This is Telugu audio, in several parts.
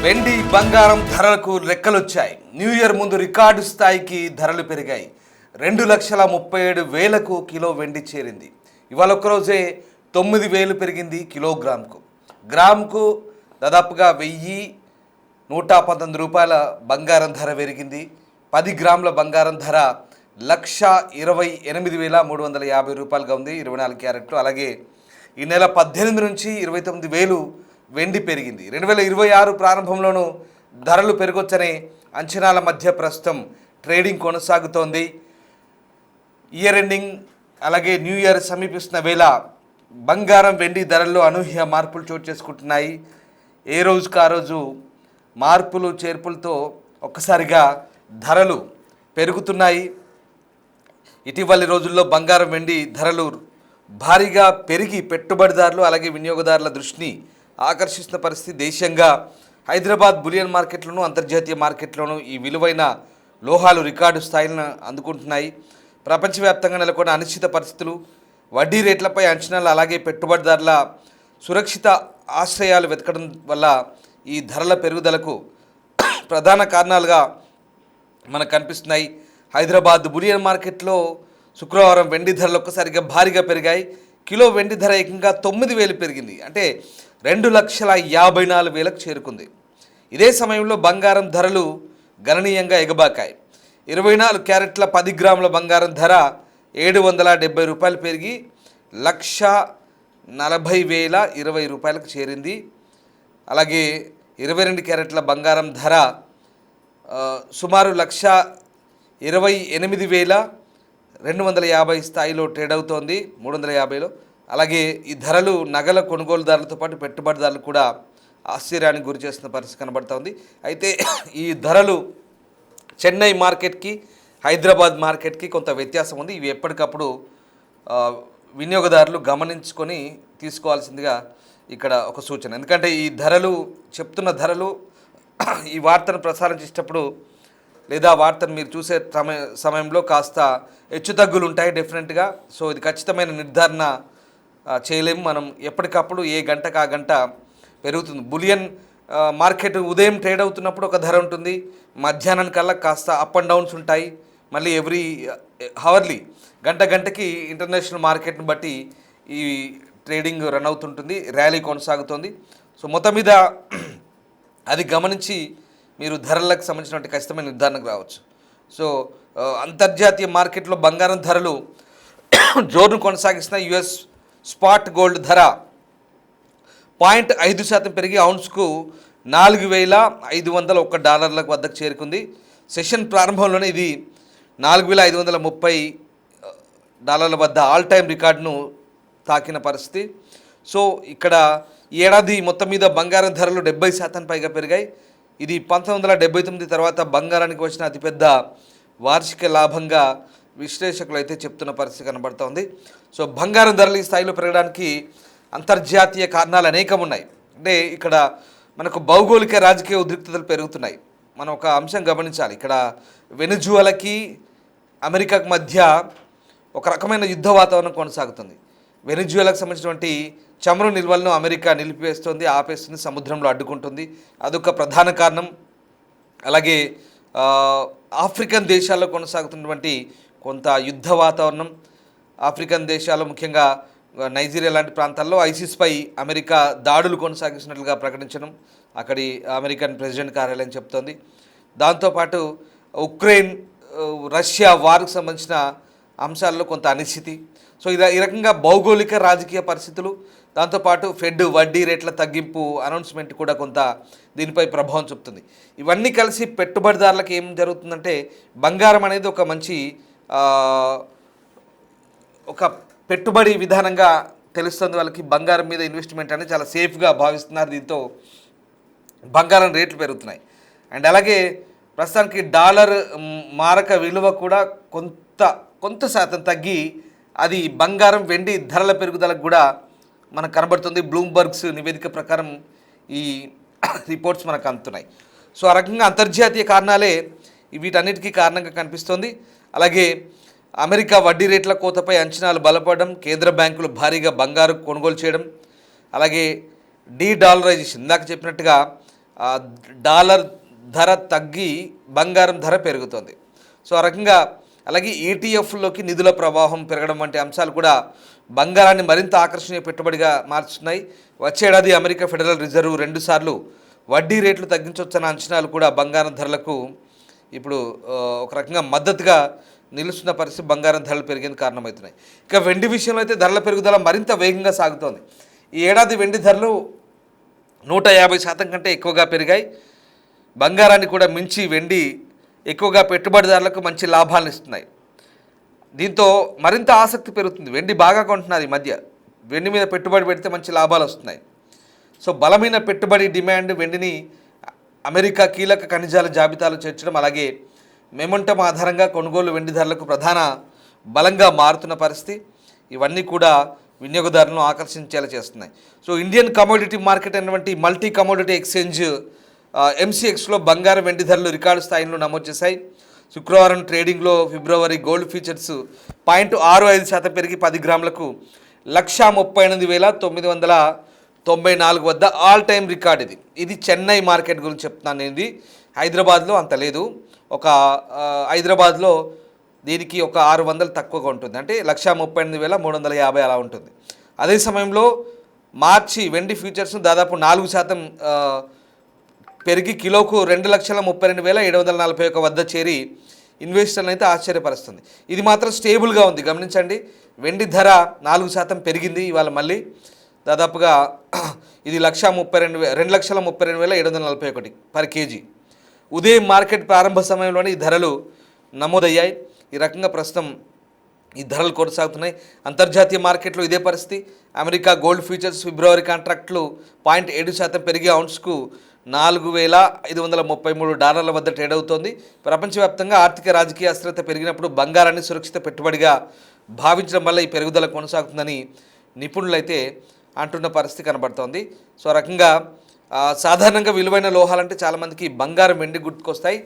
వెండి బంగారం ధరలకు రెక్కలొచ్చాయి. న్యూ ఇయర్ ముందు రికార్డు స్థాయికి ధరలు పెరిగాయి. 2,37,000కు కిలో వెండి చేరింది. ఇవాళ ఒక్కరోజే 9,000 పెరిగింది కిలోగ్రామ్కు. గ్రాముకు దాదాపుగా 1,119 రూపాయల బంగారం ధర పెరిగింది. 10 గ్రాముల బంగారం ధర 1,28,350 రూపాయలుగా ఉంది, 24 క్యారెట్లు. అలాగే ఈ నెల 18 నుంచి 29,000 వెండి పెరిగింది. 2026 ప్రారంభంలోనూ ధరలు పెరగొచ్చనే అంచనాల మధ్య ప్రస్తుతం ట్రేడింగ్ కొనసాగుతోంది. ఇయర్ ఎండింగ్ అలాగే న్యూ ఇయర్ సమీపిస్తున్న వేళ బంగారం వెండి ధరల్లో అనూహ్య మార్పులు చోటు చేసుకుంటున్నాయి. ఏ రోజుకు ఆ రోజు మార్పులు చేర్పులతో ఒక్కసారిగా ధరలు పెరుగుతున్నాయి. ఇటీవలి రోజుల్లో బంగారం వెండి ధరలు భారీగా పెరిగి పెట్టుబడిదారులు అలాగే వినియోగదారుల దృష్టిని ఆకర్షిస్తున్న పరిస్థితి. దేశంగా హైదరాబాద్ బులియన్ మార్కెట్లోనూ అంతర్జాతీయ మార్కెట్లోనూ ఈ విలువైన లోహాలు రికార్డు స్థాయిలను అందుకుంటున్నాయి. ప్రపంచవ్యాప్తంగా నెలకొన్న అనిశ్చిత పరిస్థితులు, వడ్డీ రేట్లపై అంచనాలు అలాగే పెట్టుబడిదారుల సురక్షిత ఆశ్రయాలు వెతకడం వల్ల ఈ ధరల పెరుగుదలకు ప్రధాన కారణాలుగా మనకు కనిపిస్తున్నాయి. హైదరాబాద్ బులియన్ మార్కెట్లో శుక్రవారం వెండి ధరలు ఒక్కసారిగా భారీగా పెరిగాయి. కిలో వెండి ధర ఏకంగా 9,000 పెరిగింది. అంటే 2,54,000కు చేరుకుంది. ఇదే సమయంలో బంగారం ధరలు గణనీయంగా ఎగబాకాయి. 24 క్యారెట్ల 10 గ్రాముల బంగారం ధర 770 రూపాయలు పెరిగి 1,40,020 రూపాయలకు చేరింది. అలాగే 22 క్యారెట్ల బంగారం ధర సుమారు 1,28,250 స్థాయిలో ట్రేడ్ అవుతోంది, 350లో. అలాగే ఈ ధరలు నగల కొనుగోలుదారులతో పాటు పెట్టుబడిదారులు కూడా ఆశ్చర్యానికి గురి చేస్తున్న పరిస్థితి కనబడుతోంది. అయితే ఈ ధరలు చెన్నై మార్కెట్కి హైదరాబాద్ మార్కెట్కి కొంత వ్యత్యాసం ఉంది. ఇవి ఎప్పటికప్పుడు వినియోగదారులు గమనించుకొని తీసుకోవాల్సిందిగా ఇక్కడ ఒక సూచన. ఎందుకంటే ఈ ధరలు చెప్తున్న ధరలు ఈ వార్తను ప్రసారం చేసేటప్పుడు లేదా వార్తను మీరు చూసే సమయంలో కాస్త హెచ్చుతగ్గులు ఉంటాయి డెఫినెట్గా. సో ఇది ఖచ్చితమైన నిర్ధారణ చేయలేము మనం. ఎప్పటికప్పుడు ఏ గంటకు ఆ గంట పెరుగుతుంది. బులియన్ మార్కెట్ ఉదయం ట్రేడ్ అవుతున్నప్పుడు ఒక ధర ఉంటుంది, మధ్యాహ్నానికల్లా కాస్త అప్ అండ్ డౌన్స్ ఉంటాయి. మళ్ళీ ఎవ్రీ హవర్లీ గంటకి ఇంటర్నేషనల్ మార్కెట్ని బట్టి ఈ ట్రేడింగ్ రన్ అవుతుంటుంది, ర్యాలీ కొనసాగుతుంది. సో మొత్తం మీద అది గమనించి మీరు ధరలకు సంబంధించినటువంటి ఖచ్చితమైన నిర్ధారణకు రావచ్చు. సో అంతర్జాతీయ మార్కెట్లో బంగారం ధరలు జోరును కొనసాగిస్తున్న యుఎస్ స్పాట్ గోల్డ్ ధర 0.5% పెరిగి ఔన్స్కు $4,501 వద్దకు చేరుకుంది. సెషన్ ప్రారంభంలోనే ఇది $4,530 వద్ద ఆల్ టైమ్ రికార్డును తాకిన పరిస్థితి. సో ఇక్కడ ఏడాది మొత్తం మీద బంగారం ధరలు 70% పైగా పెరిగాయి. ఇది 1979 తర్వాత బంగారానికి వచ్చిన అతిపెద్ద వార్షిక లాభంగా విశ్లేషకులు అయితే చెప్తున్న పరిస్థితి కనబడుతోంది. సో బంగారం ధరలు ఈ స్థాయిలో పెరగడానికి అంతర్జాతీయ కారణాలు అనేకం ఉన్నాయి. అంటే ఇక్కడ మనకు భౌగోళిక రాజకీయ ఉద్రిక్తతలు పెరుగుతున్నాయి. మనం ఒక అంశం గమనించాలి. ఇక్కడ వెనిజువలాకి అమెరికాకు మధ్య ఒక రకమైన యుద్ధ వాతావరణం కొనసాగుతుంది. వెనిజువలాకు సంబంధించినటువంటి చమురు నిల్వలను అమెరికా నిలిపివేస్తుంది, ఆపేస్తుంది, సముద్రంలో అడ్డుకుంటుంది. అదొక ప్రధాన కారణం. అలాగే ఆఫ్రికన్ దేశాల్లో కొనసాగుతున్నటువంటి కొంత యుద్ధ వాతావరణం. ఆఫ్రికన్ దేశాలు ముఖ్యంగా నైజీరియా లాంటి ప్రాంతాల్లో ఐసిస్పై అమెరికా దాడులు కొనసాగిస్తున్నట్లుగా ప్రకటించడం అక్కడి అమెరికన్ ప్రెసిడెంట్ కార్యాలయం చెప్తోంది. దాంతోపాటు ఉక్రెయిన్ రష్యా వార్కు సంబంధించిన అంశాల్లో కొంత అనిశ్చితి. సో ఈ రకంగా భౌగోళిక రాజకీయ పరిస్థితులు, దాంతోపాటు ఫెడ్ వడ్డీ రేట్ల తగ్గింపు అనౌన్స్మెంట్ కూడా కొంత దీనిపై ప్రభావం చూపుతుంది. ఇవన్నీ కలిసి పెట్టుబడిదారులకు ఏం జరుగుతుందంటే బంగారం అనేది ఒక మంచి ఒక పెట్టుబడి విధానంగా తెలుస్తుంది వాళ్ళకి. బంగారం మీద ఇన్వెస్ట్మెంట్ అనేది చాలా సేఫ్గా భావిస్తున్నారు. దీంతో బంగారం రేట్లు పెరుగుతున్నాయి. అండ్ అలాగే ప్రస్తుతానికి డాలర్ మారక విలువ కూడా కొంత శాతం తగ్గి అది బంగారం వెండి ధరల పెరుగుదలకు కూడా మనకు కనబడుతుంది. బ్లూంబర్గ్స్ నివేదిక ప్రకారం ఈ రిపోర్ట్స్ మనకు అందుతున్నాయి. సో ఆ రకంగా అంతర్జాతీయ కారణాలే వీటన్నిటికీ కారణంగా కనిపిస్తోంది. అలాగే అమెరికా వడ్డీ రేట్ల కోతపై అంచనాలు బలపడడం, కేంద్ర బ్యాంకులు భారీగా బంగారు కొనుగోలు చేయడం, అలాగే డీ డాలరైజేషన్ ఇందాక చెప్పినట్టుగా ఆ, డాలర్ ధర తగ్గి బంగారం ధర పెరుగుతుంది. సో ఆ రకంగా అలాగే ఈటీఎఫ్లోకి నిధుల ప్రవాహం పెరగడం వంటి అంశాలు కూడా బంగారాన్ని మరింత ఆకర్షణీయ పెట్టుబడిగా మార్చుతున్నాయి. వచ్చే ఏడాది అమెరికా ఫెడరల్ రిజర్వ్ 2 సార్లు వడ్డీ రేట్లు తగ్గించవచ్చన్న అంచనాలు కూడా బంగారం ధరలకు ఇప్పుడు ఒక రకంగా మద్దతుగా నిలుస్తున్న పరిస్థితి బంగారం ధరలు పెరిగేందుకు కారణమవుతున్నాయి. ఇక వెండి విషయంలో అయితే ధరల పెరుగుదల మరింత వేగంగా సాగుతోంది. ఈ ఏడాది వెండి ధరలు 150% కంటే ఎక్కువగా పెరిగాయి. బంగారాన్ని కూడా మించి వెండి ఎక్కువగా పెట్టుబడిదారులకు మంచి లాభాలను ఇస్తున్నాయి. దీంతో మరింత ఆసక్తి పెరుగుతుంది. వెండి బాగా కొంటున్నారు ఈ మధ్య. వెండి మీద పెట్టుబడి పెడితే మంచి లాభాలు వస్తున్నాయి. సో బలమైన పెట్టుబడి డిమాండ్ వెండిని అమెరికా కీలక ఖనిజాల జాబితాలో చేర్చడం, అలాగే మెమంటం ఆధారంగా కొనుగోలు వెండి ధరలకు ప్రధాన బలంగా మారుతున్న పరిస్థితి. ఇవన్నీ కూడా వినియోగదారులను ఆకర్షించేలా చేస్తున్నాయి. సో ఇండియన్ కమోడిటీ మార్కెట్ అనేటువంటి మల్టీ కమోడిటీ ఎక్స్చేంజ్ ఎంసీఎక్స్లో బంగారం వెండి ధరలు రికార్డు స్థాయిలో నమోదు చేశాయి. శుక్రవారం ట్రేడింగ్లో ఫిబ్రవరి గోల్డ్ ఫ్యూచర్స్ 0.65% పెరిగి 10 గ్రాములకు 138,994 వద్ద ఆల్ టైమ్ రికార్డ్. ఇది చెన్నై మార్కెట్ గురించి చెప్తున్నాను నేను. ఇది హైదరాబాద్లో అంత లేదు. ఒక హైదరాబాద్లో దీనికి ఒక 600 తక్కువగా ఉంటుంది, అంటే 138,350 అలా ఉంటుంది. అదే సమయంలో మార్చి వెండి ఫ్యూచర్స్ను దాదాపు 4% పెరిగి కిలోకు 2,32,741 వద్ద చేరి ఇన్వెస్టర్లను అయితే ఆశ్చర్యపరుస్తుంది. ఇది మాత్రం స్టేబుల్గా ఉంది. గమనించండి, వెండి ధర 4% పెరిగింది ఇవాళ మళ్ళీ. దాదాపుగా ఇది 2,32,741 పర్ కేజీ. ఉదయం మార్కెట్ ప్రారంభ సమయంలోనే ఈ ధరలు నమోదయ్యాయి. ఈ రకంగా ప్రస్తుతం ఈ ధరలు కొనసాగుతున్నాయి. అంతర్జాతీయ మార్కెట్లో ఇదే పరిస్థితి. అమెరికా గోల్డ్ ఫ్యూచర్స్ ఫిబ్రవరి కాంట్రాక్టులు 0.7% పెరిగి ఔన్స్కు $4,533 వద్ద ట్రేడ్ అవుతోంది. ప్రపంచవ్యాప్తంగా ఆర్థిక రాజకీయ అస్థిరత పెరిగినప్పుడు బంగారాన్ని సురక్షిత పెట్టుబడిగా భావించడం వల్ల ఈ పెరుగుదల కొనసాగుతుందని నిపుణులు అయితే అంటున్న పరిస్థితి కనబడుతోంది. సో ఆ రకంగా సాధారణంగా విలువైన లోహాలంటే చాలామందికి బంగారం వెండి గుర్తుకొస్తాయి.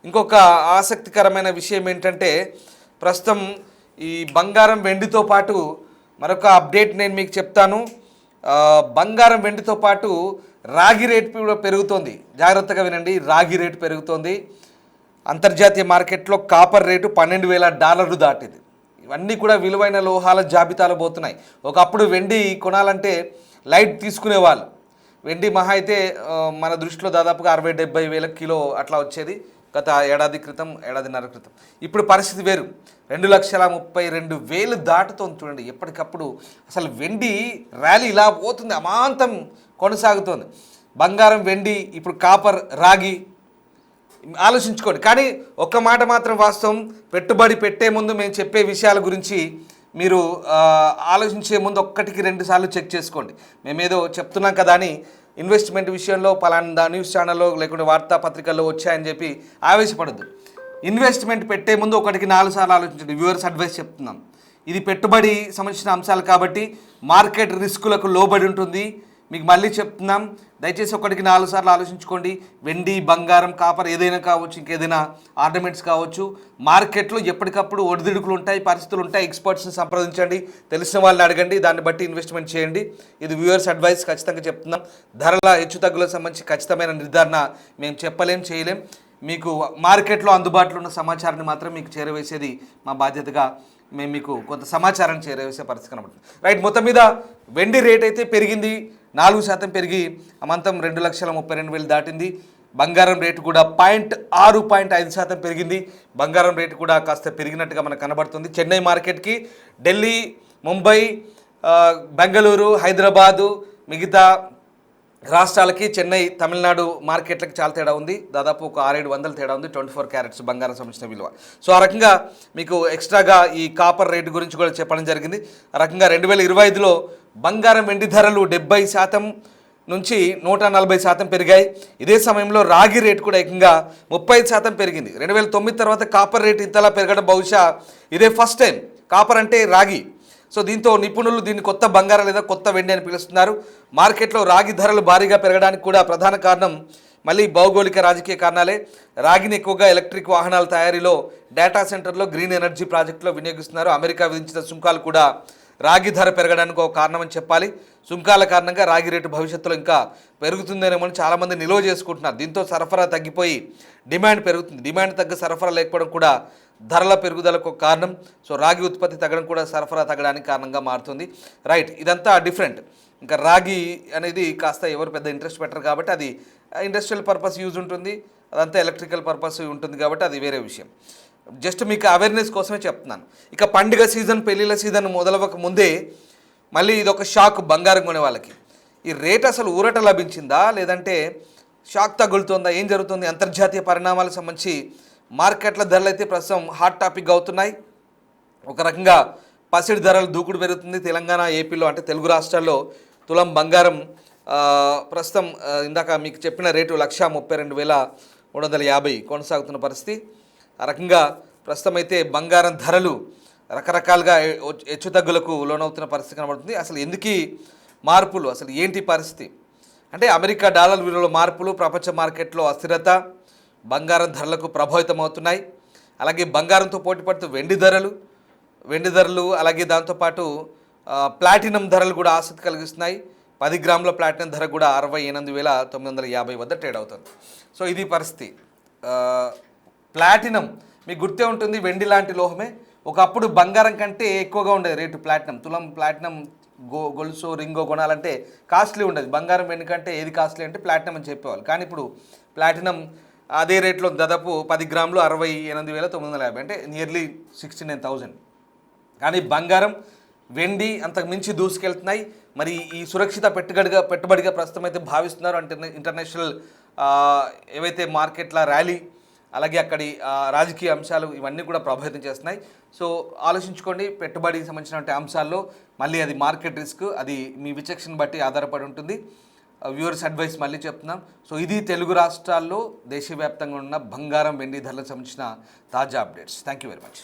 ఇంకొక ఆసక్తికరమైన విషయం ఏంటంటే, ప్రస్తుతం ఈ బంగారం వెండితో పాటు మరొక అప్డేట్ నేను మీకు చెప్తాను. బంగారం వెండితో పాటు రాగి రేటు కూడా పెరుగుతోంది. జాగ్రత్తగా వినండి, రాగి రేటు పెరుగుతోంది. అంతర్జాతీయ మార్కెట్లో కాపర్ రేటు $12,000 దాటింది. ఇవన్నీ కూడా విలువైన లోహాల జాబితాలో పోతున్నాయి. ఒకప్పుడు వెండి కొనాలంటే లైట్ తీసుకునేవాళ్ళు. వెండి మహా అయితే మన దృష్టిలో దాదాపుగా 60-70 వేల కిలో అట్లా వచ్చేది గత ఏడాదిన్నర క్రితం. ఇప్పుడు పరిస్థితి వేరు. 2,32,000 దాటుతోంది. చూడండి, ఎప్పటికప్పుడు అసలు వెండి ర్యాలీ ఇలా పోతుంది, అమాంతం కొనసాగుతోంది. బంగారం, వెండి, ఇప్పుడు కాపర్, రాగి ఆలోచించుకోండి. కానీ ఒక్క మాట మాత్రం వాస్తవం, పెట్టుబడి పెట్టే ముందు మేము చెప్పే విషయాల గురించి మీరు ఆలోచించే ముందు 1-2 సార్లు చెక్ చేసుకోండి. మేమేదో చెప్తున్నాం కదా అని ఇన్వెస్ట్మెంట్ విషయంలో పలానా న్యూస్ ఛానల్లో లేకుంటే వార్తాపత్రికల్లో వచ్చాయని చెప్పి ఆవేశపడద్దు. ఇన్వెస్ట్మెంట్ పెట్టే ముందు 1-4 సార్లు ఆలోచించండి. వ్యూవర్స్ అడ్వైస్ చెప్తున్నాం. ఇది పెట్టుబడి సంబంధించిన అంశాలు కాబట్టి మార్కెట్ రిస్కులకు లోబడి ఉంటుంది. మీకు మళ్ళీ చెప్తున్నాం, దయచేసి 1-4 సార్లు ఆలోచించుకోండి. వెండి, బంగారం, కాపర్ ఏదైనా కావచ్చు, ఇంకేదైనా ఆర్నమెంట్స్ కావచ్చు, మార్కెట్లో ఎప్పటికప్పుడు ఒడిదుడుకులు ఉంటాయి, పరిస్థితులు ఉంటాయి. ఎక్స్పర్ట్స్ని సంప్రదించండి, తెలిసిన వాళ్ళని అడగండి, దాన్ని బట్టి ఇన్వెస్ట్మెంట్ చేయండి. ఇది వ్యూవర్స్ అడ్వైస్, ఖచ్చితంగా చెప్తున్నాం. ధరల హెచ్చుతగ్గులకు సంబంధించి ఖచ్చితమైన నిర్ధారణ మేము చేయలేం. మీకు మార్కెట్లో అందుబాటులో ఉన్న సమాచారాన్ని మాత్రం మీకు చేరవేసేది మా బాధ్యతగా మేము మీకు కొంత సమాచారాన్ని చేరవేసే పరిస్థితి కనబడుతుంది. రైట్, మొత్తం మీద వెండి రేట్ అయితే పెరిగింది, 4% పెరిగి అమంతం 2,32,000 దాటింది. బంగారం రేటు కూడా 0.5% పెరిగింది. బంగారం రేటు కూడా కాస్త పెరిగినట్టుగా మనకు కనబడుతుంది. చెన్నై మార్కెట్కి ఢిల్లీ, ముంబై, బెంగళూరు, హైదరాబాదు, మిగతా రాష్ట్రాలకి చెన్నై, తమిళనాడు మార్కెట్లకి చాలా తేడా ఉంది. దాదాపు ఒక 600-700 తేడా ఉంది. 24 క్యారెట్స్ బంగారం సంబంధించిన విలువ. సో ఆ రకంగా మీకు ఎక్స్ట్రాగా ఈ కాపర్ రేటు గురించి కూడా చెప్పడం జరిగింది. ఆ రకంగా 2025లో బంగారం, వెండి ధరలు 70% నుంచి 140% పెరిగాయి. ఇదే సమయంలో రాగి రేటు కూడా ఏకంగా 35% పెరిగింది. 2009 తర్వాత కాపర్ రేటు ఇంతలా పెరగడం బహుశా ఇదే ఫస్ట్ టైం. కాపర్ అంటే రాగి. సో దీంతో నిపుణులు దీన్ని కొత్త బంగారం లేదా కొత్త వెండి అని పిలుస్తున్నారు. మార్కెట్లో రాగి ధరలు భారీగా పెరగడానికి కూడా ప్రధాన కారణం మళ్ళీ భౌగోళిక రాజకీయ కారణాలే. రాగిని ఎక్కువగా ఎలక్ట్రిక్ వాహనాల తయారీలో, డేటా సెంటర్లో, గ్రీన్ ఎనర్జీ ప్రాజెక్టులో వినియోగిస్తున్నారు. అమెరికా విధించిన సుంకాలు కూడా రాగి ధర పెరగడానికి ఒక కారణం అని చెప్పాలి. సుంకాల కారణంగా రాగి రేటు భవిష్యత్తులో ఇంకా పెరుగుతుందేమో అని చాలామంది నిల్వ చేసుకుంటున్నారు. దీంతో సరఫరా తగ్గిపోయి డిమాండ్ పెరుగుతుంది. డిమాండ్ తగ్గ సరఫరా లేకపోవడం కూడా ధరల పెరుగుదలకు ఒక కారణం. సో రాగి ఉత్పత్తి తగ్గడం కూడా సరఫరా తగ్గడానికి కారణంగా మారుతుంది. రైట్, ఇదంతా డిఫరెంట్. ఇంకా రాగి అనేది కాస్త ఎవరు పెద్ద ఇంట్రెస్ట్ పెట్టరు కాబట్టి అది ఇండస్ట్రియల్ పర్పస్ యూజ్ ఉంటుంది, అదంతా ఎలక్ట్రికల్ పర్పస్ ఉంటుంది కాబట్టి అది వేరే విషయం. జస్ట్ మీకు అవేర్నెస్ కోసమే చెప్తున్నాను. ఇక పండుగ సీజన్, పెళ్ళిళ్ళ సీజన్ మొదలవ్వక ముందే మళ్ళీ ఇదొక షాక్ బంగారం కొనే వాళ్ళకి. ఈ రేట్ అసలు ఊరట లభించిందా లేదంటే షాక్ తగులుతుందా, ఏం జరుగుతుంది? అంతర్జాతీయ పరిణామాలకు సంబంధించి మార్కెట్ల ధరలు అయితే ప్రస్తుతం హాట్ టాపిక్ అవుతున్నాయి. ఒక రకంగా పసిడి ధరలు దూకుడు పెరుగుతుంది. తెలంగాణ, ఏపీలో అంటే తెలుగు రాష్ట్రాల్లో తులం బంగారం ప్రస్తుతం ఇందాక మీకు చెప్పిన రేటు 1,32,350 కొనసాగుతున్న పరిస్థితి. ఆ రకంగా ప్రస్తుతం అయితే బంగారం ధరలు రకరకాలుగా హెచ్చుతగ్గులకు లోనవుతున్న పరిస్థితి కనబడుతుంది. అసలు ఎందుకు మార్పులు, అసలు ఏంటి పరిస్థితి అంటే అమెరికా డాలర్ విలువలో మార్పులు, ప్రపంచ మార్కెట్లో అస్థిరత బంగారం ధరలకు ప్రభావితం అవుతున్నాయి. అలాగే బంగారంతో పోటీ పడుతూ వెండి ధరలు అలాగే దాంతోపాటు ప్లాటినం ధరలు కూడా ఆసక్తి కలిగిస్తున్నాయి. 10 గ్రాముల ప్లాటినం ధర కూడా 68,950 వద్ద ట్రేడ్ అవుతుంది. సో ఇది పరిస్థితి. ప్లాటినం మీకు గుర్తే ఉంటుంది, వెండి లాంటి లోహమే. ఒకప్పుడు బంగారం కంటే ఎక్కువగా ఉండేది రేటు ప్లాటినం. తులం ప్లాటినం గొలుసు రింగో కొనాలంటే కాస్ట్లీ ఉండేది. బంగారం వెండి కంటే ఏది కాస్ట్లీ అంటే ప్లాటినం అని చెప్పేవాళ్ళు. కానీ ఇప్పుడు ప్లాటినం అదే రేట్లో దాదాపు 10 గ్రాములు 68,950 అంటే నియర్లీ 69,000. కానీ బంగారం, వెండి అంతకు మించి దూసుకెళ్తున్నాయి. మరి ఈ సురక్షిత పెట్టుబడిగా ప్రస్తుతం అయితే భావిస్తున్నారు. అంటే ఇంటర్నేషనల్ ఏవైతే మార్కెట్ల ర్యాలీ అలాగే అక్కడి రాజకీయ అంశాలు ఇవన్నీ కూడా ప్రభావితం చేస్తున్నాయి. సో ఆలోచించుకోండి, పెట్టుబడికి సంబంధించిన అంశాల్లో మళ్ళీ అది మార్కెట్ రిస్క్, అది మీ విచక్షణ బట్టి ఆధారపడి ఉంటుంది. వ్యూవర్స్ అడ్వైస్ మళ్ళీ చెప్తున్నాం. సో ఇది తెలుగు రాష్ట్రాల్లో దేశవ్యాప్తంగా ఉన్న బంగారం, వెండి ధరలకు సంబంధించిన తాజా updates. Thank you very much.